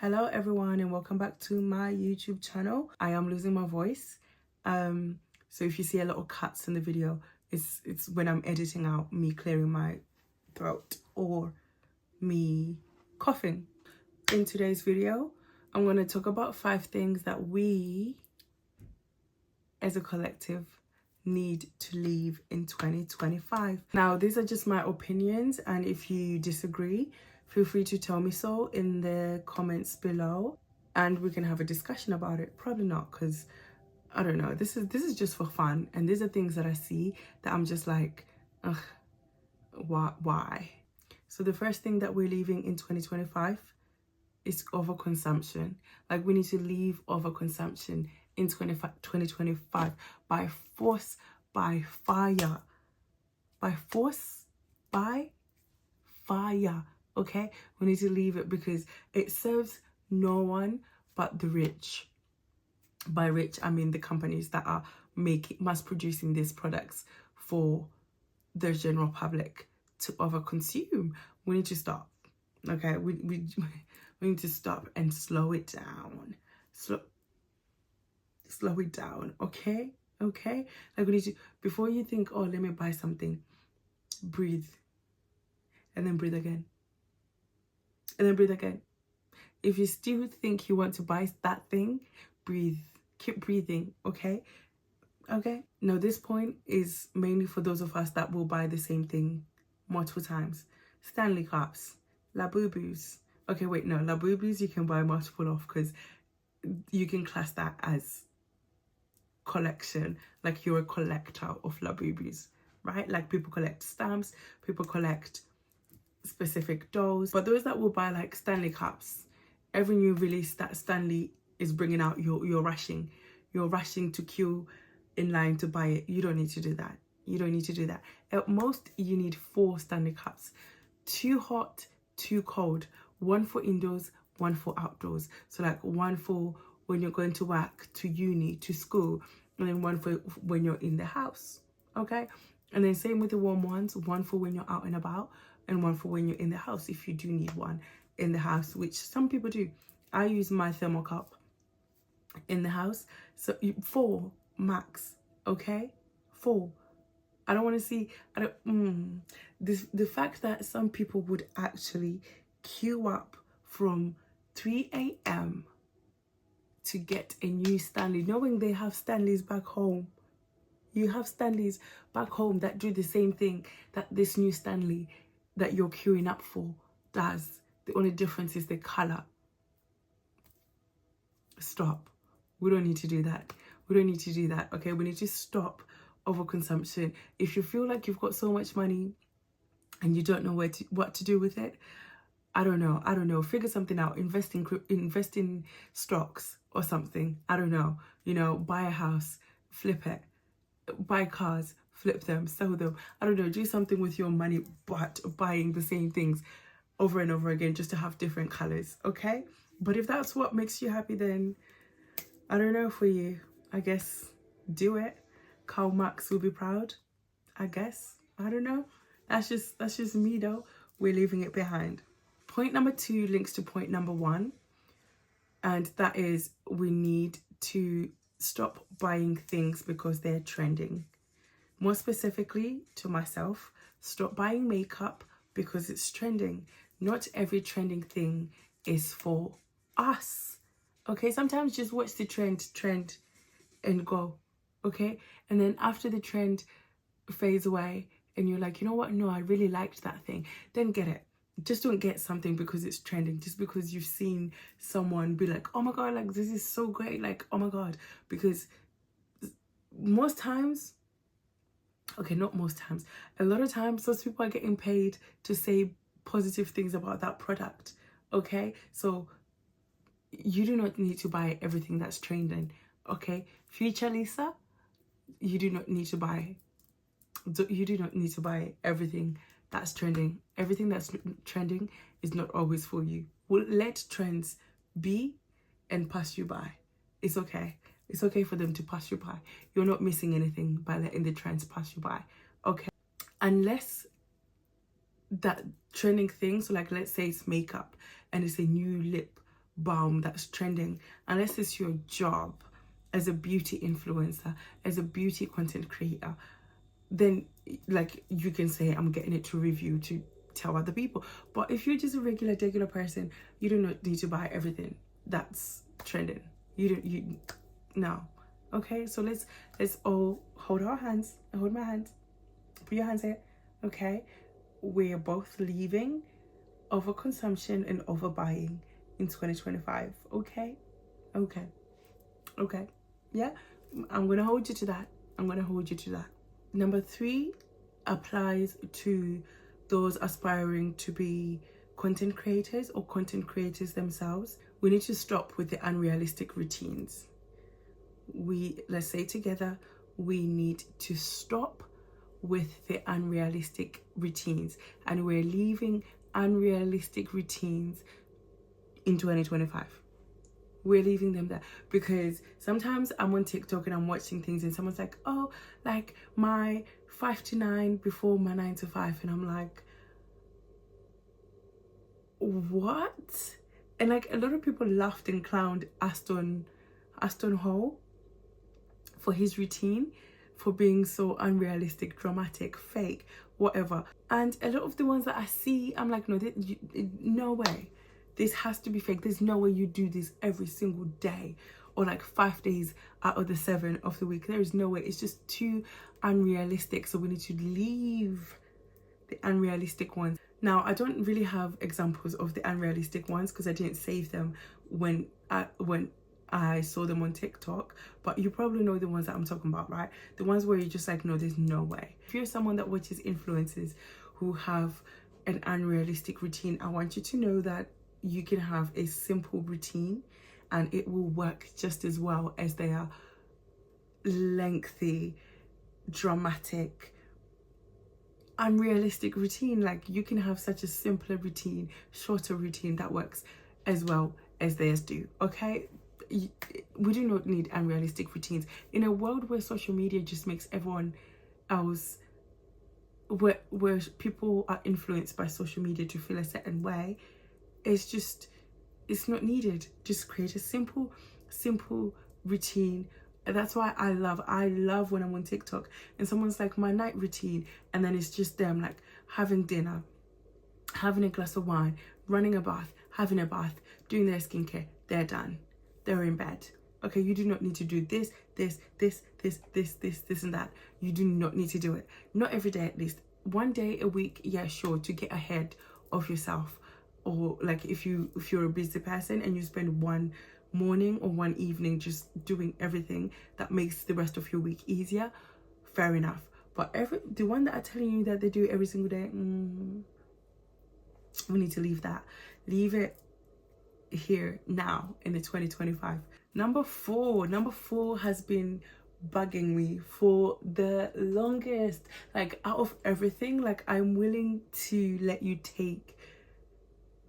Hello everyone and welcome back to my YouTube channel. I am losing my voice, so if you see a lot of cuts in the video, it's when I'm editing out me clearing my throat or me coughing. In today's video, I'm going to talk about 5 things that we as a collective need to leave in 2025. Now, these are just my opinions, and if you disagree, feel free to tell me so in the comments below and we can have a discussion about it. Probably not, because I don't know, this is just for fun, and these are things that I see that I'm just like, ugh, why? So the first thing that we're leaving in 2025 is overconsumption. Like, we need to leave overconsumption in 2025 by force, by fire. By force, by fire. Okay, we need to leave it because it serves no one but the rich. By rich, I mean the companies that are mass producing these products for the general public to overconsume. We need to stop. Okay, we need to stop and slow it down. Slow it down. Okay, like, we need to, before you think, oh, let me buy something, breathe, and then breathe again. And then breathe again. If you still think you want to buy that thing, breathe. Keep breathing, okay? Okay? Now, this point is mainly for those of us that will buy the same thing multiple times. Stanley Cups, Labubus. Okay, wait, no, Labubus you can buy multiple of because you can class that as collection. Like, you're a collector of Labubus, right? Like, people collect stamps, people collect specific dolls, but those that will buy like Stanley Cups, every new release that Stanley is bringing out, you're rushing to queue in line to buy it. You don't need to do that. You don't need to do that. At most, you need 4 Stanley Cups, 2 hot, 2 cold, 1 for indoors, 1 for outdoors. So like 1 for when you're going to work, to uni, to school, and then 1 for when you're in the house. Okay, and then same with the warm ones, 1 for when you're out and about, and 1 for when you're in the house, if you do need one in the house, which some people do. I use my thermal cup in the house, so 4 max. Okay, 4. I don't want to see, the fact that some people would actually queue up from 3 a.m. to get a new Stanley, knowing they have Stanleys back home. You have Stanleys back home that do the same thing that this new Stanley that you're queuing up for does. The only difference is the color. Stop. We don't need to do that. We don't need to do that. Okay, we need to stop overconsumption. If you feel like you've got so much money and you don't know what to do with it, I don't know. Figure something out. Invest in stocks or something. I don't know. You know, buy a house, flip it. Buy cars, flip them, sell them. I don't know, do something with your money, but buying the same things over and over again just to have different colors, okay? But if that's what makes you happy, then I don't know, for you, I guess do it. Karl Marx will be proud, I guess. I don't know. That's just me though. We're leaving it behind. Point number 2 links to point number 1, and that is, we need to stop buying things because they're trending. More specifically to myself, stop buying makeup because it's trending. Not every trending thing is for us. Okay, sometimes just watch the trend and go. Okay, and then after the trend fades away and you're like, you know what, no, I really liked that thing, then get it. Just don't get something because it's trending, just because you've seen someone be like, oh my god, like, this is so great, like, oh my god. Because most times, okay, not most times, a lot of times those people are getting paid to say positive things about that product. Okay, so you do not need to buy everything that's trending. Okay, future Lisa, you do not need to buy everything that's trending. Everything that's trending is not always for you. We'll let trends be and pass you by. It's okay. It's okay for them to pass you by. You're not missing anything by letting the trends pass you by. Okay, unless that trending thing, so like, let's say it's makeup and it's a new lip balm that's trending, unless it's your job as a beauty influencer, as a beauty content creator, then like you can say I'm getting it to review to tell other people. But if you're just a regular person, you do not need to buy everything that's trending. No. Okay, so let's all hold our hands. Hold my hands. Put your hands here. Okay, we're both leaving overconsumption and overbuying in 2025. Okay. Yeah, I'm gonna hold you to that. Number 3 applies to those aspiring to be content creators or content creators themselves. We need to stop with the unrealistic routines. Let's say together, we need to stop with the unrealistic routines, and we're leaving unrealistic routines in 2025. We're leaving them there, because sometimes I'm on TikTok and I'm watching things and someone's like, oh, like my 5 to 9 before my 9 to 5, and I'm like, what? And like a lot of people laughed and clowned Aston Hall for his routine, for being so unrealistic, dramatic, fake, whatever. And a lot of the ones that I see, I'm like, no way. This has to be fake. There's no way you do this every single day, or like 5 days out of the 7 of the week. There is no way. It's just too unrealistic. So we need to leave the unrealistic ones. Now, I don't really have examples of the unrealistic ones because I didn't save them when I saw them on TikTok, but you probably know the ones that I'm talking about, right? The ones where you're just like, no, there's no way. If you're someone that watches influencers who have an unrealistic routine, I want you to know that you can have a simple routine and it will work just as well as their lengthy, dramatic, unrealistic routine. Like, you can have such a simpler routine, shorter routine that works as well as theirs do. Okay, we do not need unrealistic routines in a world where social media just makes everyone else, where people are influenced by social media to feel a certain way. It's not needed. Just create a simple routine. And that's why I love when I'm on TikTok and someone's like, my night routine, and then it's just them like having dinner, having a glass of wine, running a bath, having a bath, doing their skincare. They're done. They're in bed. Okay, you do not need to do this and that. You do not need to do it. Not every day, at least 1 day a week. Yeah, sure, to get ahead of yourself. Or like if you're a busy person and you spend one morning or one evening just doing everything that makes the rest of your week easier, fair enough. But the one that are telling you that they do it every single day, we need to leave that. Leave it here now in the 2025. Number four has been bugging me for the longest. Like, out of everything, like, I'm willing to let you take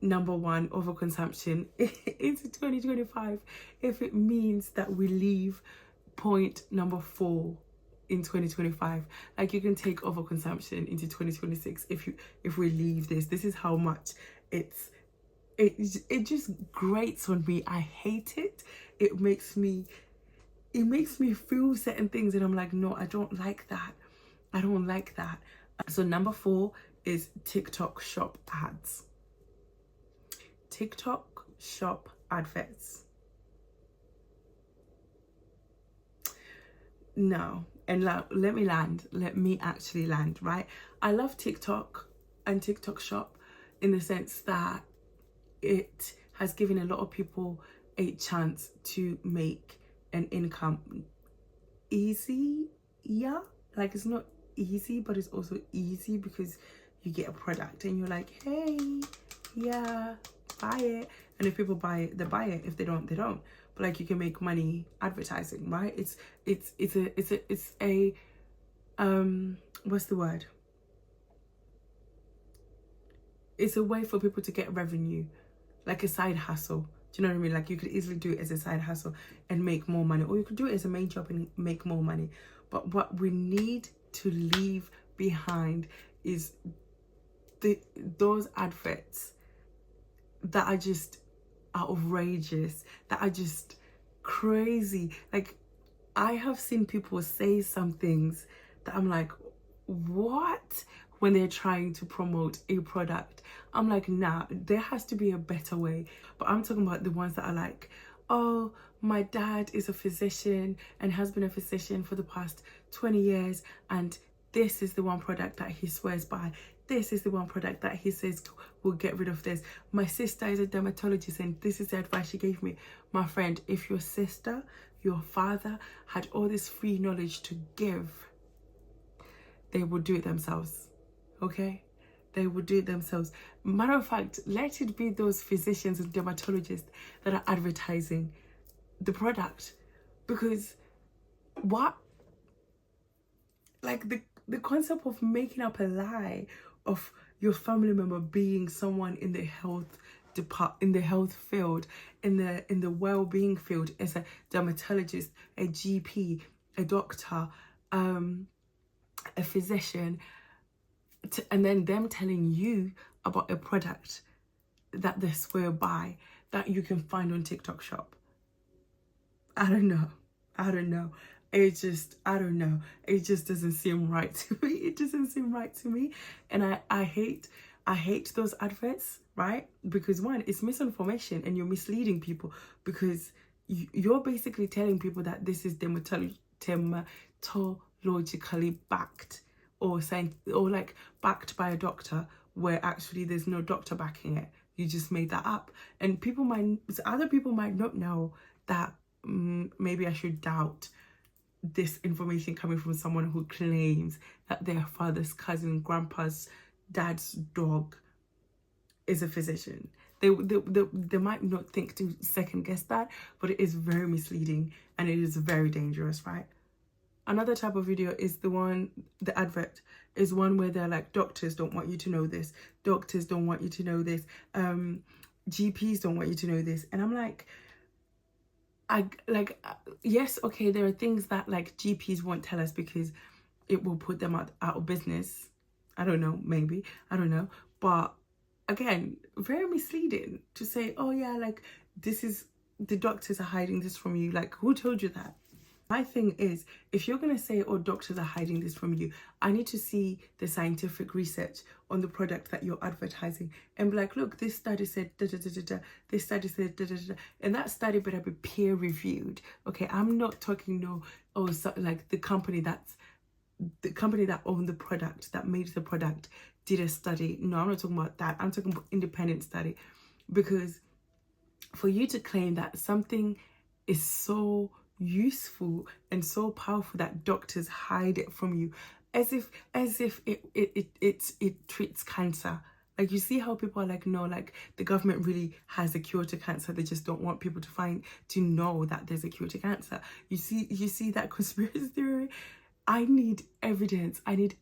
number 1, overconsumption, into 2025 if it means that we leave point number 4 in 2025. Like, you can take overconsumption into 2026 if we leave this. This is how much it just grates on me. I hate it. It makes me feel certain things and I'm like, no, I don't like that. So number 4 is TikTok shop ads. TikTok shop adverts. No. And let me actually land, right? I love TikTok and TikTok shop in the sense that it has given a lot of people a chance to make an income easy. Yeah, like, it's not easy, but it's also easy because you get a product and you're like, hey, yeah, buy it. And if people buy it, they buy it. If they don't, they don't. But like, you can make money advertising, right? It's a what's the word? It's a way for people to get revenue, like a side hustle. Do you know what I mean? Like, you could easily do it as a side hustle and make more money, or you could do it as a main job and make more money. But what we need to leave behind is those adverts that are just are outrageous, that are just crazy. Like, I have seen people say some things that I'm like, what? When they're trying to promote a product. I'm like, nah, there has to be a better way. But I'm talking about the ones that are like, oh, my dad is a physician and has been a physician for the past 20 years, and this is the one product that he swears by. This is the one product that he says will get rid of this. My sister is a dermatologist and this is the advice she gave me. My friend, if your sister, your father had all this free knowledge to give, they would do it themselves, okay? They would do it themselves. Matter of fact, let it be those physicians and dermatologists that are advertising the product. Because what? Like the concept of making up a lie of your family member being someone in the health in the health field, in the well-being field, as a dermatologist, a GP, a doctor, a physician, and then them telling you about a product that they swear by that you can find on TikTok shop. I don't know. It just, I don't know. It just doesn't seem right to me. It doesn't seem right to me. And I hate those adverts, right? Because one, it's misinformation and you're misleading people, because you're basically telling people that this is dermatologically backed, or like backed by a doctor, where actually there's no doctor backing it. You just made that up. And other people might not know that. Maybe I should doubt this information coming from someone who claims that their father's cousin, grandpa's dad's dog is a physician. They might not think to second guess that, but it is very misleading and it is very dangerous, right? Another type of video is the advert is one where they're like, doctors don't want you to know this, doctors don't want you to know this, GPs don't want you to know this. And I'm like, yes, okay, there are things that like GPs won't tell us because it will put them out of business. I don't know, maybe, I don't know. But again, very misleading to say, oh yeah, like this is, the doctors are hiding this from you. Like, who told you that? My thing is, if you're going to say, oh, doctors are hiding this from you, I need to see the scientific research on the product that you're advertising and be like, look, this study said da da da da da, this study said da da da da, and that study better be peer reviewed. Okay, I'm not talking like the company that owned the product, that made the product, did a study. No, I'm not talking about that. I'm talking about independent study. Because for you to claim that something is so useful and so powerful that doctors hide it from you, as if it treats cancer. Like, you see how people are like, no, like the government really has a cure to cancer, they just don't want people to know that there's a cure to cancer. You see that conspiracy theory? I need evidence. I need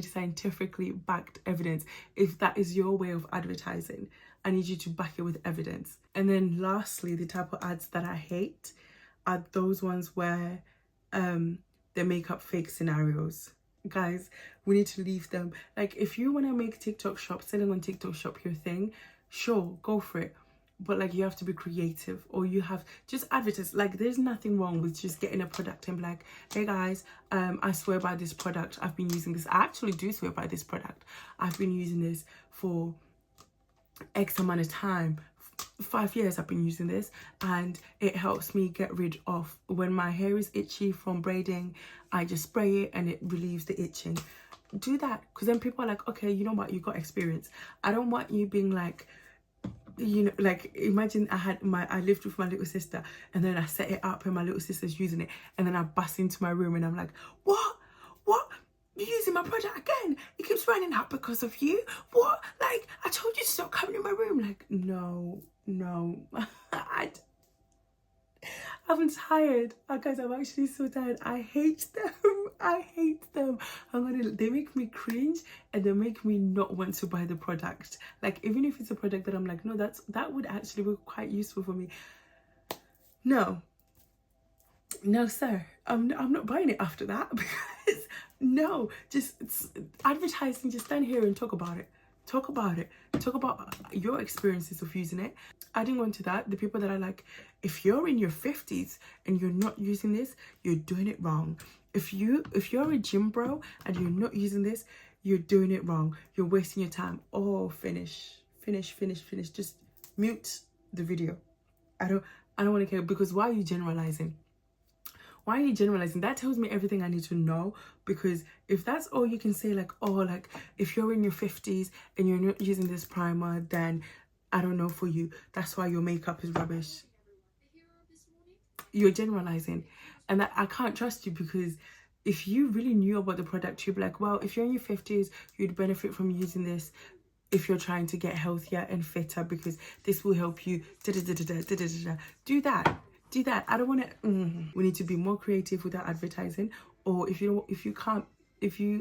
scientifically backed evidence. If that is your way of advertising, I need you to back it with evidence. And then lastly, the type of ads that I hate are those ones where they make up fake scenarios. Guys, we need to leave them. Like, if you want to make TikTok shop, selling on TikTok shop your thing, sure, go for it. But like, you have to be creative, or you have just advertise. Like, there's nothing wrong with just getting a product and be like, hey guys, I swear by this product. I've been using this. I actually do swear by this product. I've been using this for X amount of time. 5 years I've been using this, and it helps me get rid of, when my hair is itchy from braiding, I just spray it and it relieves the itching. Do that, because then people are like, okay, you know what, you got experience. I don't want you being like, you know, like, imagine I lived with my little sister, and then I set it up and my little sister's using it, and then I bust into my room and I'm like, what you're using my product again? It keeps running out because of you. What? Like, I told you to stop coming in my room. Like, no I'm tired. Guys, I'm actually so tired. I hate them. They make me cringe, and they make me not want to buy the product. Like, even if it's a product that I'm like, no, that would actually be quite useful for me. No sir, I'm not buying it after that. Because no, just advertising, just stand here and talk about it. Talk about it. Talk about your experiences of using it. Adding on to that, the people that are like, if you're in your 50s and you're not using this, you're doing it wrong. If you're a gym bro and you're not using this, you're doing it wrong. You're wasting your time. Oh, finish. Just mute the video. I don't want to care, because why are you generalizing? Why are you generalizing? That tells me everything I need to know. Because if that's all you can say, like, oh, like, if you're in your 50s and you're not using this primer, then I don't know for you. That's why your makeup is rubbish. You're generalizing. And that, I can't trust you, because if you really knew about the product, you'd be like, well, if you're in your 50s, you'd benefit from using this if you're trying to get healthier and fitter, because this will help you. Do that. I don't want to. We need to be more creative with our advertising. Or if you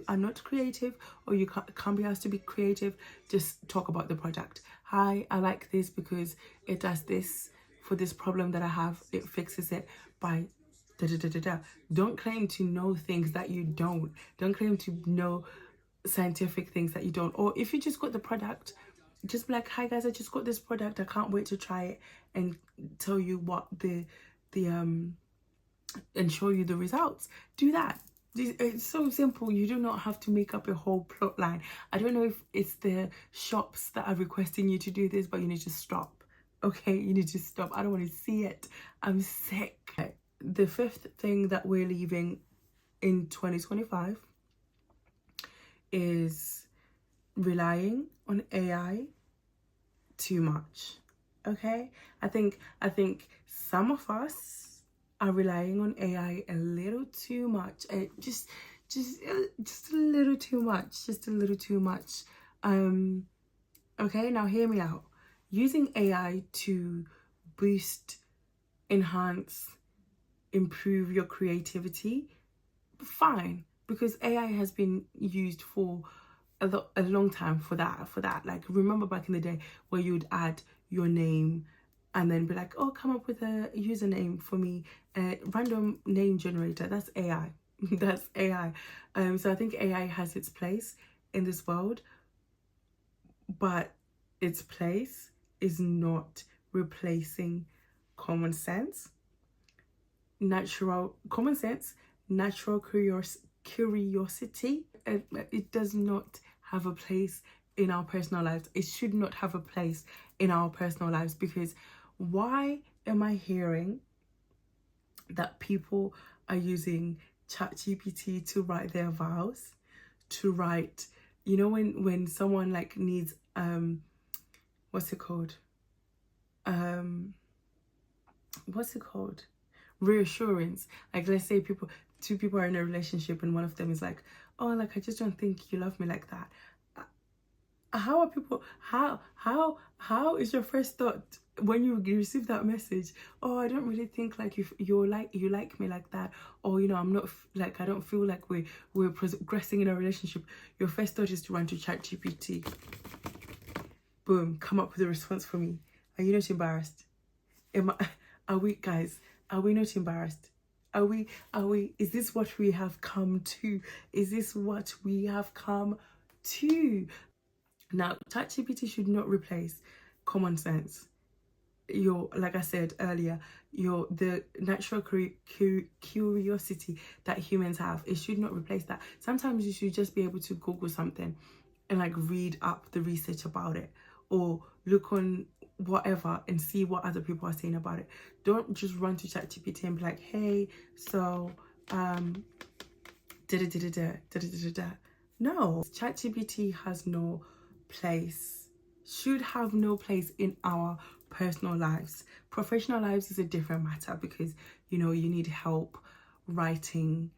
are not creative, or you can't be asked to be creative, just talk about the product. Hi, I like this because it does this for this problem that I have. It fixes it by Don't claim to know things that you don't. Don't claim to know scientific things that you don't. Or if you just got the product, just be like, hi guys, I just got this product, I can't wait to try it and tell you what and show you the results. Do that. It's so simple. You do not have to make up a whole plot line. I don't know if it's the shops that are requesting you to do this, but you need to stop. Okay, you need to stop. I don't want to see it. I'm sick. The fifth thing that we're leaving in 2025 is relying on AI too much. Okay, I think some of us are relying on AI a little too much. Just a little too much. Just a little too much. Okay, now hear me out. Using AI to boost, enhance, improve your creativity, fine, because AI has been used for a long time for that. Like, remember back in the day where you would add your name and then be like, oh, come up with a username for me, random name generator. That's AI. That's AI. So I think AI has its place in this world, but its place is not replacing common sense, natural curiosity. It does not have a place in our personal lives. It should not have a place in our personal lives, because why am I hearing that people are using ChatGPT to write their vows, to write, you know, when someone like needs what's it called, reassurance. Like, let's say two people are in a relationship and one of them is like, oh, like, I just don't think you love me like that. How are people, how is your first thought when you receive that message? Oh, I don't really think like you like me like that. Or, you know, I'm not like, I don't feel like we're progressing in a relationship. Your first thought is to run to ChatGPT. Boom, come up with a response for me. Are you not embarrassed? Are we, guys, are we not embarrassed? Are we, is this what we have come to? Is this what we have come to? Now, ChatGPT should not replace common sense. Like I said earlier, the natural curiosity that humans have, it should not replace that. Sometimes you should just be able to Google something and like read up the research about it, or look on whatever and see what other people are saying about it. Don't just run to ChatGPT and be like, hey, so no, ChatGPT has no place, should have no place in our personal lives. Professional lives is a different matter, because, you know, you need help writing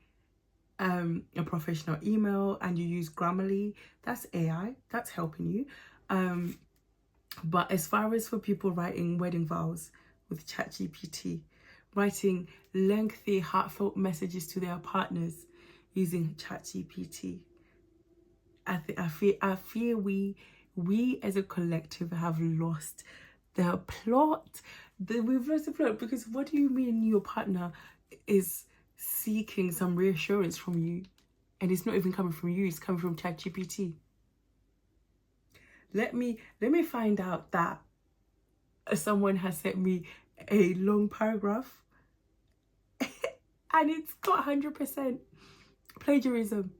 a professional email and you use Grammarly. That's AI, that's helping you. But as far as for people writing wedding vows with ChatGPT, writing lengthy, heartfelt messages to their partners using ChatGPT, I fear we as a collective have lost the plot. We've lost the plot, because what do you mean your partner is seeking some reassurance from you and it's not even coming from you, it's coming from ChatGPT? let me find out that someone has sent me a long paragraph and it's got 100% plagiarism.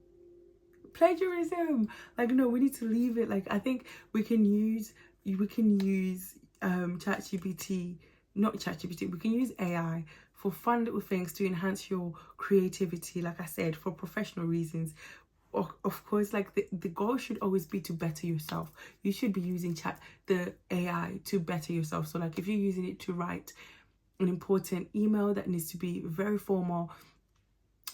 Like, no, we need to leave it. Like, I think we can use ChatGPT, not ChatGPT, we can use AI for fun little things to enhance your creativity, like I said, for professional reasons. Of course, like the goal should always be to better yourself. You should be using the AI to better yourself. So like if you're using it to write an important email that needs to be very formal,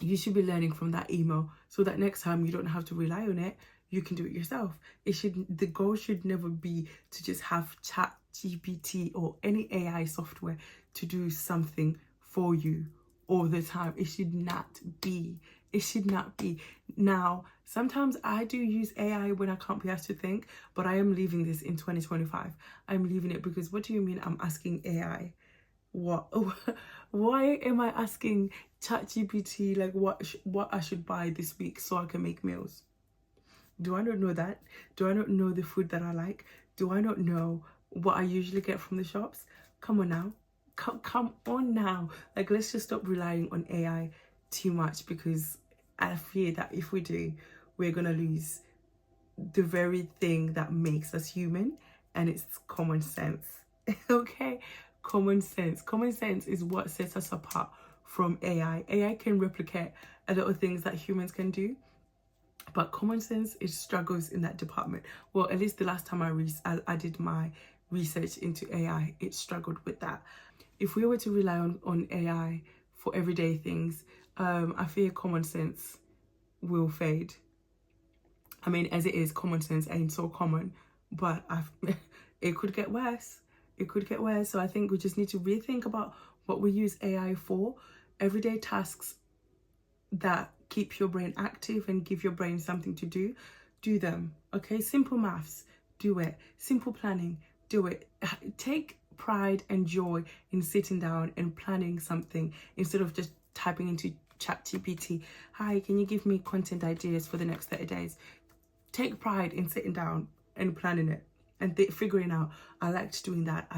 you should be learning from that email so that next time you don't have to rely on it, you can do it yourself. The goal should never be to just have ChatGPT or any AI software to do something for you all the time. It should not be. Now, sometimes I do use AI when I can't be asked to think, but I am leaving this in 2025. I'm leaving it because what do you mean I'm asking AI? What? Why am I asking ChatGPT like what I should buy this week so I can make meals? Do I not know that? Do I not know the food that I like? Do I not know what I usually get from the shops? Come on now. Come on now. Like, let's just stop relying on AI too much, because I fear that if we do, we're gonna lose the very thing that makes us human, and it's common sense. Okay? Common sense is what sets us apart from AI can replicate a lot of things that humans can do, but common sense, it struggles in that department. Well, at least the last time I did my research into AI, it struggled with that. If we were to rely on AI for everyday things, I fear common sense will fade. I mean, as it is, common sense ain't so common, but it could get worse. It could get worse. So I think we just need to rethink about what we use AI for. Everyday tasks that keep your brain active and give your brain something to do them. Okay, simple maths, do it. Simple planning, do it. Take pride and joy in sitting down and planning something instead of just typing into ChatGPT, hi, can you give me content ideas for the next 30 days? Take pride in sitting down and planning it and figuring out, I liked doing that.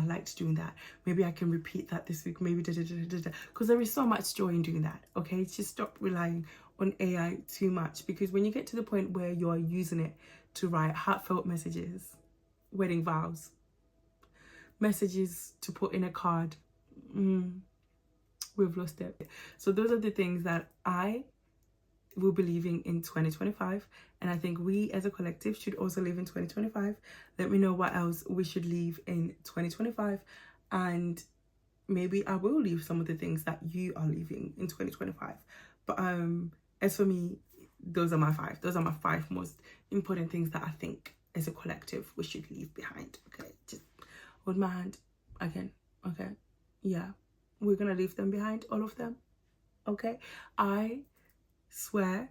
Maybe I can repeat that this week, maybe because there is so much joy in doing that. Okay, just stop relying on AI too much, because when you get to the point where you are using it to write heartfelt messages, wedding vows, messages to put in a card, we've lost it. So those are the things that I will be leaving in 2025, and I think we as a collective should also leave in 2025. Let me know what else we should leave in 2025, and maybe I will leave some of the things that you are leaving in 2025. But as for me, those are my five most important things that I think as a collective we should leave behind. Okay, just hold my hand again. Okay, yeah, we're gonna leave them behind, all of them. Okay, I swear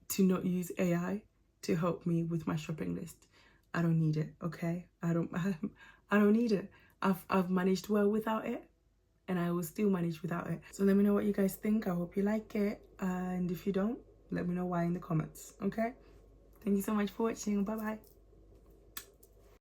to not use AI to help me with my shopping list. I don't need it. Okay, I don't need it. I've managed well without it, and I will still manage without it. So let me know what you guys think. I hope you like it, and if you don't, let me know why in the comments. Okay, thank you so much for watching. Bye bye.